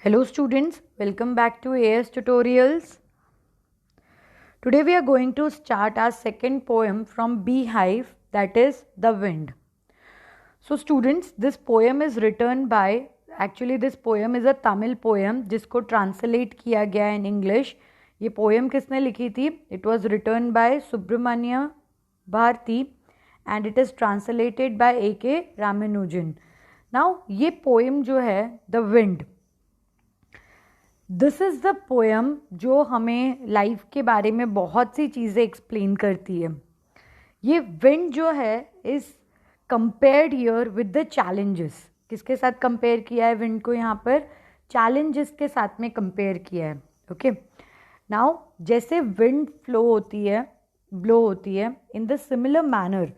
Hello students, welcome back to AS Tutorials. Today we are going to start our second poem from Beehive, that is The Wind. So students, this poem is written by, this poem is a Tamil poem जिसको translate किया गया in English. ये poem किसने लिखी थी? It was written by Subramanya Bharti and it is translated by A.K. Ramanujan. Now ये poem जो है The Wind, this is the poem जो हमें लाइफ के बारे में बहुत सी चीज़ें एक्सप्लेन करती है. ये विंड जो है is compared here with the challenges. किसके साथ कंपेयर किया है विंड को? यहाँ पर चैलेंजेस के साथ में कंपेयर किया है. ओके, नाउ जैसे विंड फ्लो होती है, ब्लो होती है, इन द सिमिलर मैनर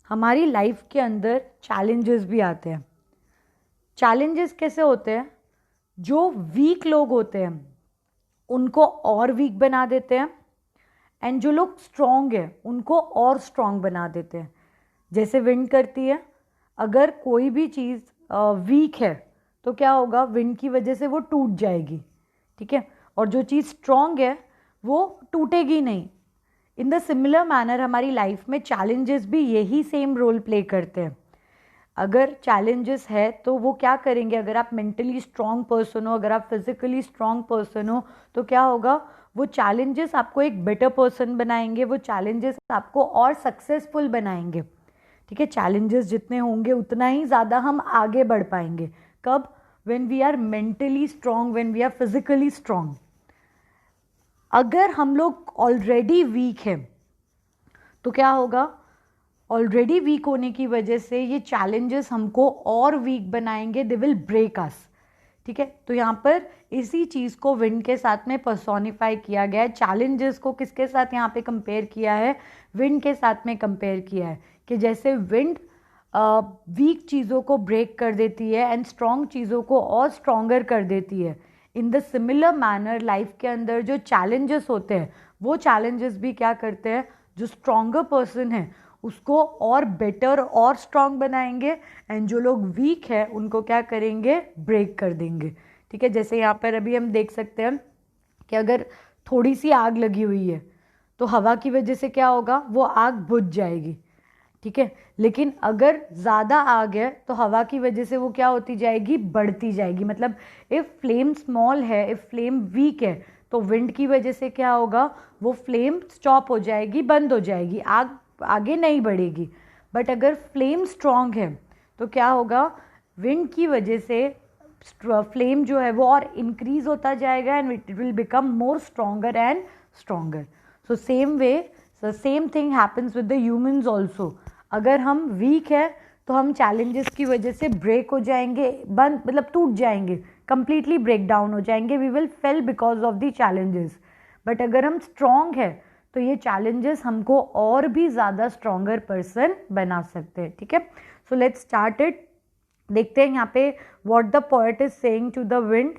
हमारी लाइफ के अंदर चैलेंजेस भी आते हैं. चैलेंजेस कैसे होते हैं? जो वीक लोग होते हैं उनको और वीक बना देते हैं एंड जो लोग स्ट्रॉन्ग है उनको और स्ट्रॉन्ग बना देते हैं. जैसे विंड करती है, अगर कोई भी चीज़ वीक है तो क्या होगा? विंड की वजह से वो टूट जाएगी. ठीक है, और जो चीज़ स्ट्रॉन्ग है वो टूटेगी नहीं. इन द सिमिलर मैनर हमारी लाइफ में चैलेंजेस भी यही सेम रोल प्ले करते हैं. अगर चैलेंजेस है तो वो क्या करेंगे? अगर आप मेंटली स्ट्रॉन्ग पर्सन हो, अगर आप फिजिकली स्ट्रॉन्ग पर्सन हो, तो क्या होगा? वो चैलेंजेस आपको एक बेटर पर्सन बनाएंगे, वो चैलेंजेस आपको और सक्सेसफुल बनाएंगे. ठीक है, चैलेंजेस जितने होंगे उतना ही ज़्यादा हम आगे बढ़ पाएंगे. कब? When we are mentally strong, when we are physically strong. अगर हम लोग ऑलरेडी वीक हैं तो क्या होगा? ऑलरेडी वीक होने की वजह से ये चैलेंजेस हमको और वीक बनाएंगे. They will break us. ठीक है, तो यहाँ पर इसी चीज़ को विंड के साथ में पर्सोनिफाई किया गया है. चैलेंजेस को किसके साथ यहाँ पे कंपेयर किया है? विंड के साथ में कंपेयर किया है कि जैसे विंड वीक चीज़ों को ब्रेक कर देती है एंड स्ट्रॉन्ग चीज़ों को और स्ट्रॉन्गर कर देती है. इन द सिमिलर मैनर लाइफ के अंदर जो चैलेंजेस होते हैं वो चैलेंजेस भी क्या करते हैं? जो स्ट्रॉन्गर पर्सन है उसको और बेटर और स्ट्रॉन्ग बनाएंगे एंड जो लोग वीक है उनको क्या करेंगे? ब्रेक कर देंगे. ठीक है, जैसे यहाँ पर अभी हम देख सकते हैं कि अगर थोड़ी सी आग लगी हुई है तो हवा की वजह से क्या होगा? वो आग बुझ जाएगी. ठीक है, लेकिन अगर ज़्यादा आग है तो हवा की वजह से वो क्या होती जाएगी? बढ़ती जाएगी. मतलब इफ़ फ्लेम स्मॉल है, इफ़ फ्लेम वीक है तो विंड की वजह से क्या होगा? वो फ्लेम स्टॉप हो जाएगी, बंद हो जाएगी, आग आगे नहीं बढ़ेगी. बट अगर फ्लेम स्ट्रॉन्ग है तो क्या होगा? विंड की वजह से फ्लेम जो है वो और इंक्रीज होता जाएगा and it will become more stronger and stronger. So same way, same thing happens with the humans also. अगर हम वीक है तो हम चैलेंजेस की वजह से ब्रेक हो जाएंगे, बंद मतलब टूट जाएंगे, कंप्लीटली ब्रेक डाउन हो जाएंगे. We will fail because of the challenges. But अगर हम स्ट्रॉन्ग है तो ये चैलेंजेस हमको और भी ज़्यादा स्ट्रॉन्गर पर्सन बना सकते हैं. ठीक है, सो लेट्स स्टार्ट इट. देखते हैं यहाँ पे what the poet is saying to the wind.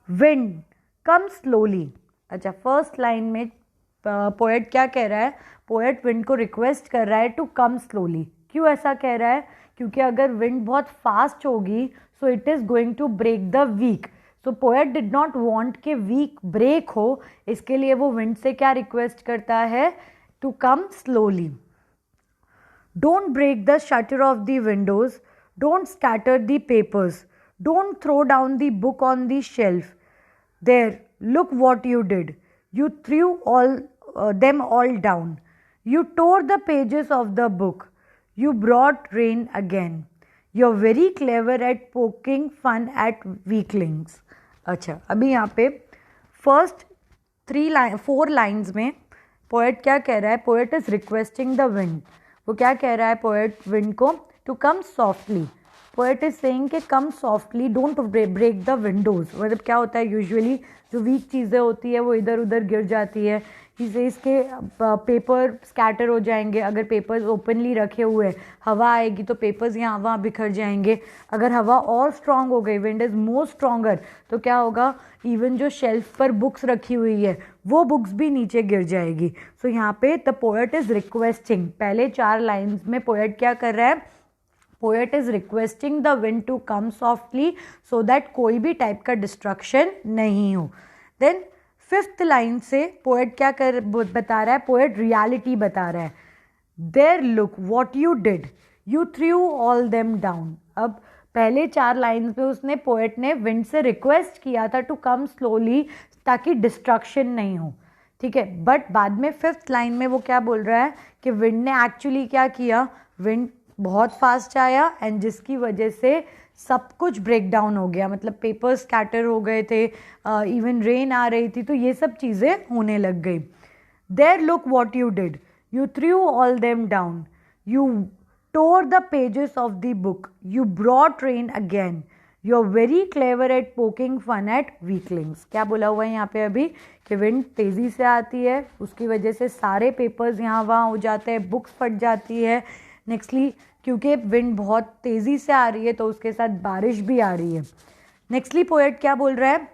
Wind come slowly. अच्छा, फर्स्ट लाइन में पोएट क्या कह रहा है? पोएट विंड को रिक्वेस्ट कर रहा है टू कम स्लोली. क्यों ऐसा कह रहा है? क्योंकि अगर विंड बहुत फास्ट होगी so it is going to break the weak. So poet did not want के वीक ब्रेक हो, इसके लिए वो विंड से क्या रिक्वेस्ट करता है? To come slowly. Don't break the shutter of the windows, don't scatter the papers, don't throw down the book on the shelf. There, look what you did. You threw them all down. You tore the pages of the book. You brought rain again. You're very clever at poking fun at weaklings. अच्छा, अभी यहाँ पे first 4 lines में poet क्या कह रहा है? Poet is requesting the wind. वो क्या कह रहा है पोएट विंड को? To come softly. Poet is saying कि come softly, don't break the windows. मतलब क्या होता है? यूजुअली जो वीक चीज़ें होती है वो इधर उधर गिर जाती है. इसके पेपर स्कैटर हो जाएंगे. अगर पेपर्स ओपनली रखे हुए हवा आएगी तो पेपर्स यहाँ वहाँ बिखर जाएंगे. अगर हवा और स्ट्रांग हो गई, विंड इज़ मोर स्ट्रॉन्गर, तो क्या होगा? इवन जो शेल्फ पर बुक्स रखी हुई है वो बुक्स भी नीचे गिर जाएगी. सो यहाँ पे द पोएट इज़ रिक्वेस्टिंग. पहले 4 लाइन्स में पोएट क्या कर रहा है? Poet is requesting the wind to come softly so that कोई भी टाइप का डिस्ट्रक्शन नहीं हो. देन 5th लाइन से पोएट क्या बता रहा है, पोएट रियलिटी बता रहा है. There look what you did, you threw all them down. अब पहले 4 लाइन्स में उसने पोएट ने विंड से रिक्वेस्ट किया था टू कम स्लोली ताकि डिस्ट्रक्शन नहीं हो, ठीक है. बट बाद में 5th लाइन में वो क्या बोल रहा है कि विंड ने एक्चुअली क्या किया, विंड बहुत फास्ट आया एंड जिसकी वजह से सब कुछ ब्रेक डाउन हो गया. मतलब पेपर स्कैटर हो गए थे, इवन रेन आ रही थी, तो ये सब चीज़ें होने लग गई. There look what you did, you threw all them down, you tore the pages of the book, you brought rain again, you're very clever at poking fun at weaklings. क्या बोला हुआ है यहाँ पे अभी कि विंड तेज़ी से आती है, उसकी वजह से सारे पेपर्स यहाँ वहाँ हो जाते हैं, बुक्स फट जाती है. नेक्स्टली क्योंकि विंड बहुत तेज़ी से आ रही है तो उसके साथ बारिश भी आ रही है. नेक्स्टली पोएट क्या बोल रहा है,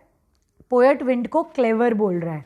पोएट विंड को क्लेवर बोल रहा है.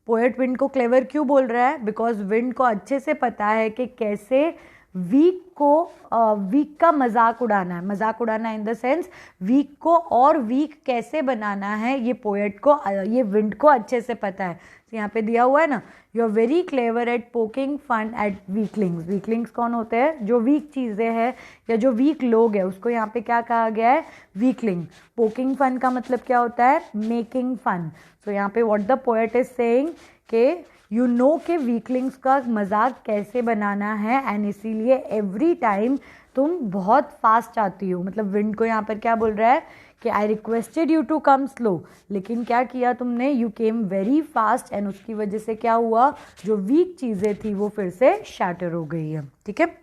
पोएट विंड को क्लेवर क्यों बोल रहा है, बिकॉज विंड को अच्छे से पता है कि कैसे वीक का मजाक उड़ाना है. मजाक उड़ाना इन द सेंस वीक को और वीक कैसे बनाना है, ये पोएट को, ये विंड को अच्छे से पता है. तो यहाँ पे दिया हुआ है ना, you are very clever at poking fun at weaklings. Weaklings कौन होते हैं, जो वीक चीज़ें हैं या जो वीक लोग हैं, उसको यहाँ पे क्या कहा गया है, वीकलिंग. पोकिंग फन का मतलब क्या होता है, मेकिंग फन. सो यहाँ पे what the poet is saying कि यू नो के वीकलिंग्स का मजाक कैसे बनाना है एंड इसीलिए एवरी टाइम तुम बहुत फास्ट आती हो. मतलब विंड को यहाँ पर क्या बोल रहा है कि I requested you to come slow, लेकिन क्या किया तुमने, you came very fast and उसकी वजह से क्या हुआ, जो वीक चीज़ें थी वो फिर से शैटर हो गई है. ठीक है.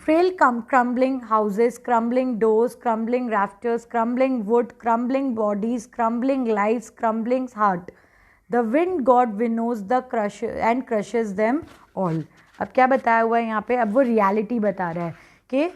Frail crumbling houses, crumbling doors, crumbling rafters, crumbling wood, crumbling bodies, crumbling lives, crumbling heart. The wind god winnows the crush and crushes them all. अब क्या बताया हुआ है यहाँ पे, अब वो रियलिटी बता रहा है कि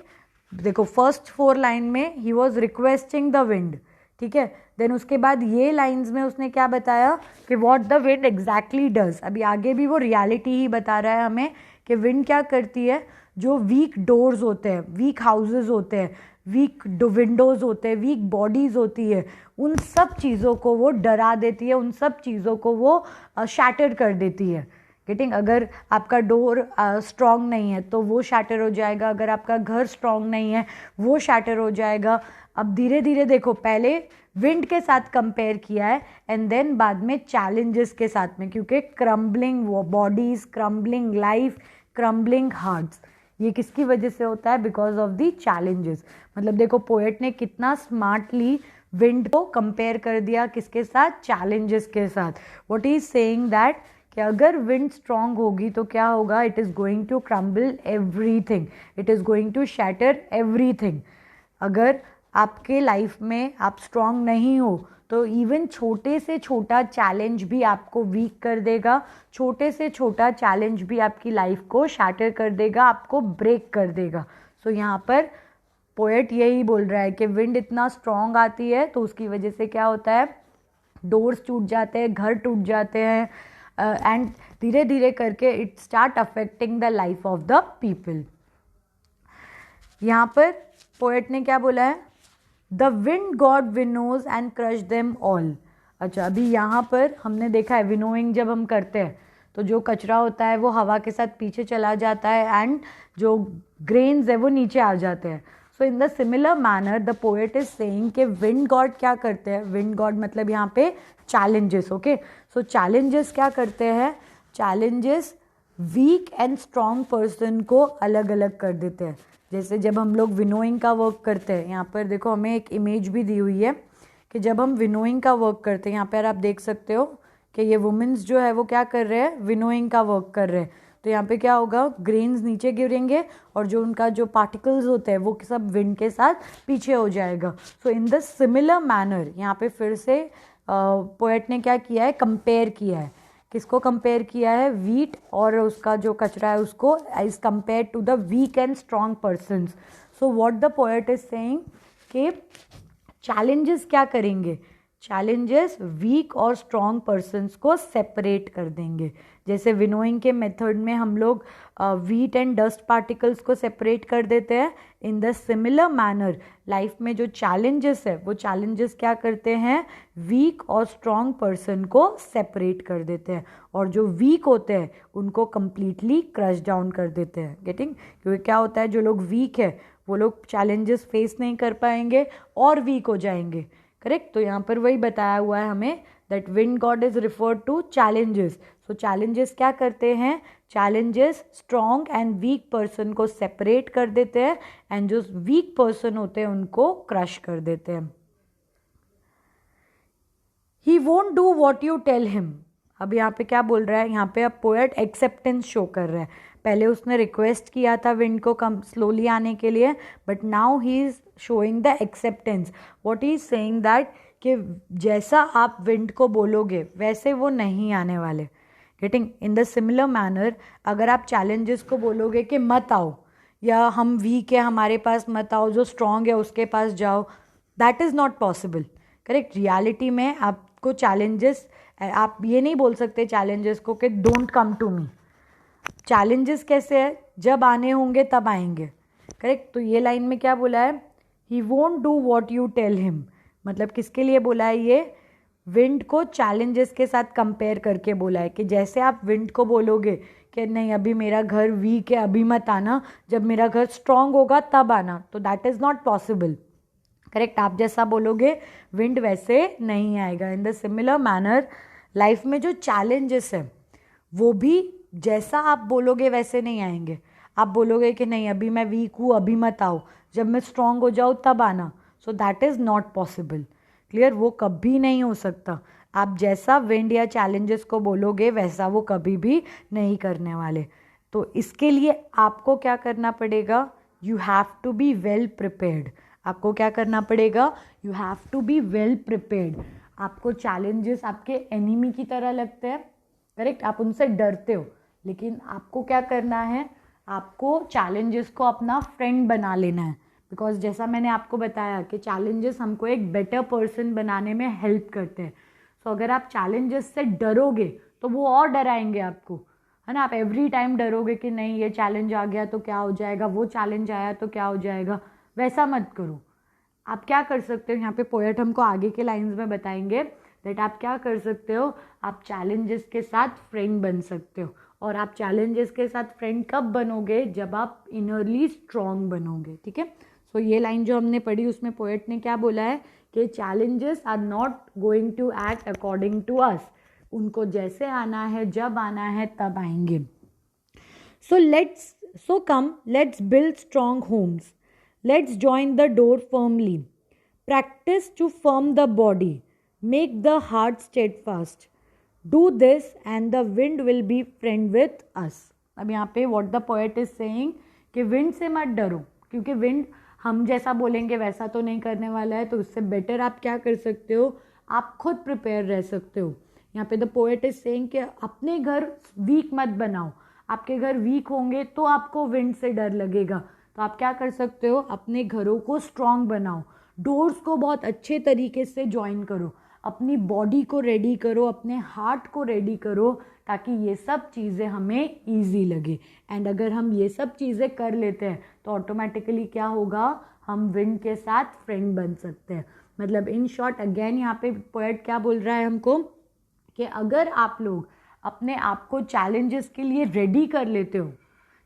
देखो फर्स्ट 4 लाइन में he was requesting the wind, ठीक है. देन उसके बाद ये लाइंस में उसने क्या बताया कि what the wind exactly does. अभी आगे भी वो रियलिटी ही बता रहा है हमें कि विंड क्या करती है, जो वीक डोर्स होते हैं, वीक हाउसेस होते हैं, वीक विंडोज़ होते हैं, वीक बॉडीज़ होती है, उन सब चीज़ों को वो डरा देती है, उन सब चीज़ों को वो शैटर कर देती है. गेटिंग. अगर आपका डोर स्ट्रॉन्ग नहीं है तो वो शैटर हो जाएगा, अगर आपका घर स्ट्रॉन्ग नहीं है वो शैटर हो जाएगा. अब धीरे धीरे देखो, पहले विंड के साथ कंपेयर किया है एंड देन बाद में चैलेंजेस के साथ में, क्योंकि crumbling bodies, crumbling life, crumbling hearts, ये किसकी वजह से होता है, बिकॉज ऑफ दी चैलेंजेस. मतलब देखो पोएट ने कितना स्मार्टली विंड को कंपेयर कर दिया किसके साथ, चैलेंजेस के साथ. व्हाट इज सेइंग दैट कि अगर विंड स्ट्रांग होगी तो क्या होगा, it is going to crumble everything, it is going to shatter everything. अगर आपके लाइफ में आप स्ट्रांग नहीं हो तो इवन छोटे से छोटा चैलेंज भी आपको वीक कर देगा, छोटे से छोटा चैलेंज भी आपकी लाइफ को शैटर कर देगा, आपको ब्रेक कर देगा. सो यहाँ पर पोएट यही बोल रहा है कि विंड इतना स्ट्रॉन्ग आती है तो उसकी वजह से क्या होता है, डोर्स टूट जाते हैं, घर टूट जाते हैं एंड धीरे धीरे करके it start affecting the life of the people. यहाँ पर पोएट ने क्या बोला है, the wind god windows and crush them all. अच्छा, अभी यहाँ पर हमने देखा है विनोइंग जब हम करते हैं तो जो कचरा होता है वो हवा के साथ पीछे चला जाता है एंड जो ग्रेन्स है वो नीचे आ जाते हैं. So in the similar manner the poet is saying कि विंड गॉड क्या करते हैं, विंड गॉड मतलब यहाँ पे चैलेंजेस. ओके, सो चैलेंजेस क्या करते हैं, challenges weak and strong person को अलग अलग कर देते हैं. जैसे जब हम लोग विनोइंग का वर्क करते हैं, यहाँ पर देखो हमें एक इमेज भी दी हुई है कि जब हम विनोइंग का वर्क करते हैं, यहाँ पर आप देख सकते हो कि ये वुमेन्स जो है वो क्या कर रहे हैं, विनोइंग का वर्क कर रहे हैं. तो यहाँ पे क्या होगा, ग्रेन्स नीचे गिरेंगे और जो उनका जो पार्टिकल्स होते हैं वो सब विंड के साथ पीछे हो जाएगा. सो इन द सिमिलर मैनर यहाँ पे फिर से पोएट ने क्या किया है, कंपेयर किया है. किसको कंपेयर किया है, वीट और उसका जो कचरा है उसको, as compare to the weak and strong persons. So what the poet is saying कि चैलेंजेस क्या करेंगे, चैलेंजेस वीक और स्ट्रॉन्ग पर्सन्स को सेपरेट कर देंगे. जैसे विनोइंग के मेथड में हम लोग व्हीट एंड डस्ट पार्टिकल्स को सेपरेट कर देते हैं, in the similar manner life में जो चैलेंजेस है वो चैलेंजेस क्या करते हैं, वीक और स्ट्रॉन्ग पर्सन को सेपरेट कर देते हैं, और जो वीक होते हैं उनको कंप्लीटली क्रश डाउन कर देते हैं। गेटिंग? क्योंकि क्या होता है, जो लोग वीक है वो लोग चैलेंजेस फेस नहीं कर पाएंगे और वीक हो जाएंगे। करेक्ट? तो यहाँ पर वही बताया हुआ है हमें that wind god is referred to challenges. So challenges क्या करते हैं, challenges strong and weak person को सेपरेट कर देते हैं, एंड जो वीक पर्सन होते हैं उनको क्रश कर देते हैं। He won't do what you tell him. अब यहाँ पे क्या बोल रहा है, यहाँ पे अब पोएट एक्सेप्टेंस शो कर रहा है। पहले उसने रिक्वेस्ट किया था विंड को कम स्लोली आने के लिए, but now he is showing the acceptance. What he is saying that कि जैसा आप विंड को बोलोगे वैसे वो नहीं आने वाले। Getting? In the similar manner अगर आप चैलेंजेस को बोलोगे कि मत आओ, या हम वीक है हमारे पास मत आओ, जो स्ट्रॉन्ग है उसके पास जाओ, that is not possible. Correct? Reality में आपको चैलेंजेस, आप ये नहीं बोल सकते चैलेंजेस को कि don't come to me. Challenges कैसे है, जब आने होंगे तब आएंगे। करेक्ट? तो ये लाइन में क्या बोला है, he won't do what you tell him, मतलब किसके लिए बोला है ये, विंड को चैलेंजेस के साथ कंपेयर करके बोला है कि जैसे आप विंड को बोलोगे कि नहीं अभी मेरा घर वीक है अभी मत आना, जब मेरा घर स्ट्रांग होगा तब आना, तो that is not possible. Correct? आप जैसा बोलोगे विंड वैसे नहीं आएगा। इन द सिमिलर मैनर लाइफ में जो चैलेंजेस है वो भी जैसा आप बोलोगे वैसे नहीं आएंगे। आप बोलोगे कि नहीं अभी मैं वीक हूँ अभी मत आओ, जब मैं स्ट्रांग हो जाऊँ तब आना, so that is not possible. Clear? वो कभी नहीं हो सकता। आप जैसा विंड या चैलेंजेस को बोलोगे वैसा वो कभी भी नहीं करने वाले। तो इसके लिए आपको क्या करना पड़ेगा, you have to be well prepared. आपको क्या करना पड़ेगा, you have to be well prepared. आपको चैलेंजेस आपके एनिमी की तरह लगते हैं। करेक्ट? आप उनसे डरते हो, लेकिन आपको क्या करना है, आपको चैलेंजेस को अपना फ्रेंड बना लेना है। बिकॉज जैसा मैंने आपको बताया कि चैलेंजेस हमको एक बेटर पर्सन बनाने में हेल्प करते हैं। सो अगर आप चैलेंजेस से डरोगे तो वो और डराएंगे आपको, है ना। आप एवरी टाइम डरोगे कि नहीं ये चैलेंज आ गया तो क्या हो जाएगा, वो चैलेंज आया तो क्या हो जाएगा, वैसा मत करो। आप क्या कर सकते हो, यहाँ पे पोएट हमको आगे के लाइंस में बताएंगे दैट आप क्या कर सकते हो, आप चैलेंजेस के साथ फ्रेंड बन सकते हो। और आप चैलेंजेस के साथ फ्रेंड कब बनोगे, जब आप इनरली स्ट्रॉन्ग बनोगे। ठीक है? सो ये लाइन जो हमने पढ़ी उसमें पोएट ने क्या बोला है कि challenges are not going to act according to us. उनको जैसे आना है जब आना है तब आएंगे। So come let's build strong homes, let's join the door firmly, practice to firm the body, make the heart steadfast, do this and the wind will be friend with us. अब यहाँ पे what the poet is saying कि wind से मत डरो, क्योंकि wind हम जैसा बोलेंगे वैसा तो नहीं करने वाला है। तो उससे बेटर आप क्या कर सकते हो, आप खुद प्रिपेयर रह सकते हो। यहाँ पे द पोएट इज सेइंग कि अपने घर वीक मत बनाओ। आपके घर वीक होंगे तो आपको विंड से डर लगेगा। तो आप क्या कर सकते हो, अपने घरों को स्ट्रॉन्ग बनाओ, डोर्स को बहुत अच्छे तरीके से ज्वाइन करो, अपनी बॉडी को रेडी करो, अपने हार्ट को रेडी करो, ताकि ये सब चीज़ें हमें ईजी लगे। एंड अगर हम ये सब चीज़ें कर लेते हैं तो ऑटोमेटिकली क्या होगा, हम विंड के साथ फ्रेंड बन सकते हैं। मतलब इन शॉर्ट अगेन यहाँ पे पोएट क्या बोल रहा है हमको कि अगर आप लोग अपने आप को चैलेंजेस के लिए रेडी कर लेते हो,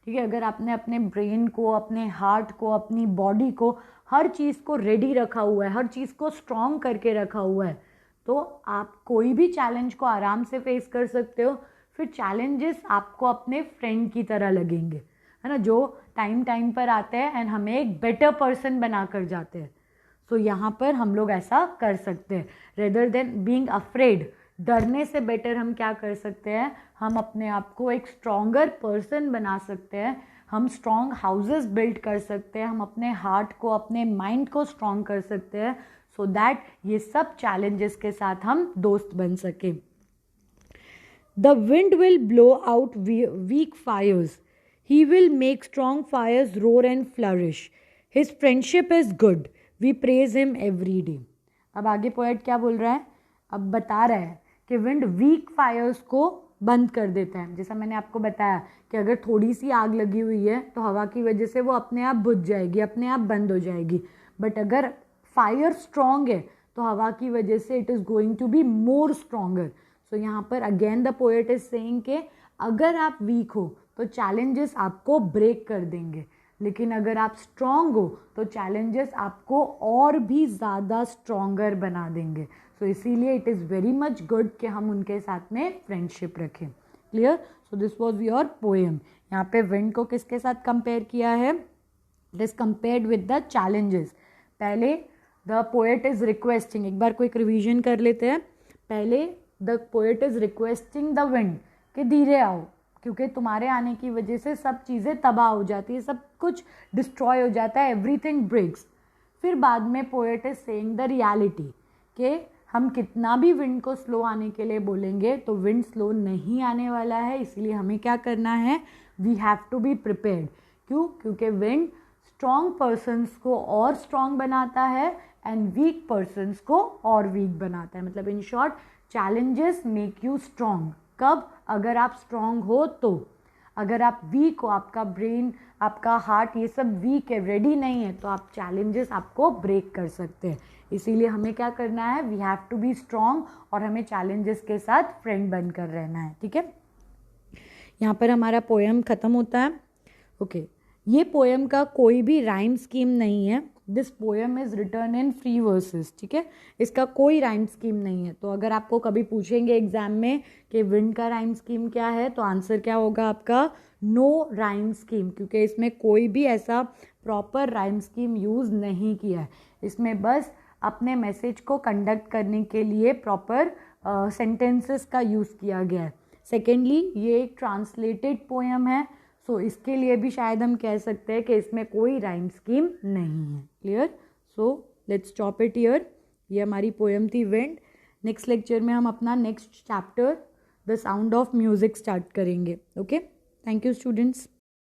ठीक है, अगर आपने अपने ब्रेन को, अपने हार्ट को, अपनी बॉडी को, हर चीज़ को रेडी रखा हुआ है, हर चीज़ को स्ट्रॉन्ग करके रखा हुआ है, तो आप कोई भी चैलेंज को आराम से फेस कर सकते हो। फिर चैलेंजेस आपको अपने फ्रेंड की तरह लगेंगे, है ना, जो टाइम पर आते हैं एंड हमें एक बेटर पर्सन बना कर जाते हैं। सो यहाँ पर हम लोग ऐसा कर सकते हैं, रेदर देन बीइंग अफ्रेड। डरने से बेटर हम क्या कर सकते हैं, हम अपने आप को एक स्ट्रॉन्गर पर्सन बना सकते हैं, हम स्ट्रॉन्ग हाउसेस बिल्ड कर सकते हैं, हम अपने हार्ट को, अपने माइंड को स्ट्रॉन्ग कर सकते हैं, सो दैट ये सब चैलेंजेस के साथ हम दोस्त बन सके। The wind will blow out weak fires, he will make strong fires roar and flourish, his friendship is good, we praise him every day. अब आगे पोएट क्या बोल रहा है, अब बता रहा है कि विंड वीक फायर्स को बंद कर देता है। जैसा मैंने आपको बताया कि अगर थोड़ी सी आग लगी हुई है तो हवा की वजह से वो अपने आप बुझ जाएगी, अपने आप बंद हो जाएगी। बट अगर फायर स्ट्रॉन्ग है तो हवा की वजह से it is going to be more stronger. So यहाँ पर again the poet is saying कि अगर आप वीक हो तो चैलेंजेस आपको ब्रेक कर देंगे, लेकिन अगर आप स्ट्रॉन्ग हो तो चैलेंजेस आपको और भी ज़्यादा स्ट्रॉन्गर बना देंगे। सो इसीलिए it is very much good कि हम उनके साथ में फ्रेंडशिप रखें। Clear? So this was your poem. यहाँ पे विंड को किसके साथ कंपेयर किया है? It is compared with the challenges. पहले द पोएट इज रिक्वेस्टिंग, एक बार क्विक रिवीजन कर लेते हैं। पहले the poet is requesting the wind कि धीरे आओ, क्योंकि तुम्हारे आने की वजह से सब चीज़ें तबाह हो जाती है, सब कुछ डिस्ट्रॉय हो जाता है, एवरीथिंग ब्रेक्स। फिर बाद में poet is saying the reality कि हम कितना भी विंड को स्लो आने के लिए बोलेंगे तो विंड स्लो नहीं आने वाला है, इसलिए हमें क्या करना है? We have to be prepared. क्यों? क्योंकि विंड स्ट्रॉन्ग पर्सन्स को और स्ट्रॉन्ग बनाता है एंड वीक पर्सन्स को और वीक बनाता है। मतलब in short, challenges make you strong. कब? अगर आप स्ट्रॉन्ग हो तो। अगर आप वीक हो, आपका ब्रेन, आपका हार्ट, ये सब वीक है, रेडी नहीं है, तो आप चैलेंजेस आपको ब्रेक कर सकते हैं। इसीलिए हमें क्या करना है? We have to be strong और हमें चैलेंजेस के साथ फ्रेंड बनकर रहना है। ठीक है, यहाँ पर हमारा पोएम ख़त्म होता है। ओके, ये पोएम का कोई भी राइम स्कीम नहीं है। This poem is return in free versus. ठीक है, इसका कोई राइम स्कीम नहीं है। तो अगर आपको कभी पूछेंगे एग्जाम में कि विंड का राइम स्कीम क्या है, तो आंसर क्या होगा आपका? नो राइम स्कीम, क्योंकि इसमें कोई भी ऐसा प्रॉपर राइम स्कीम यूज़ नहीं किया है। इसमें बस अपने मैसेज को कंडक्ट करने के लिए प्रॉपर सेंटेंसेस का यूज़ किया गया है। सेकेंडली, ये एक ट्रांसलेटेड पोएम है, सो इसके लिए भी शायद हम कह सकते हैं कि इसमें कोई राइम स्कीम नहीं है। Clear? So let's stop it here. ये हमारी पोएम थी विंड। नेक्स्ट लेक्चर में हम अपना next chapter the sound of music start करेंगे। Okay, thank you students.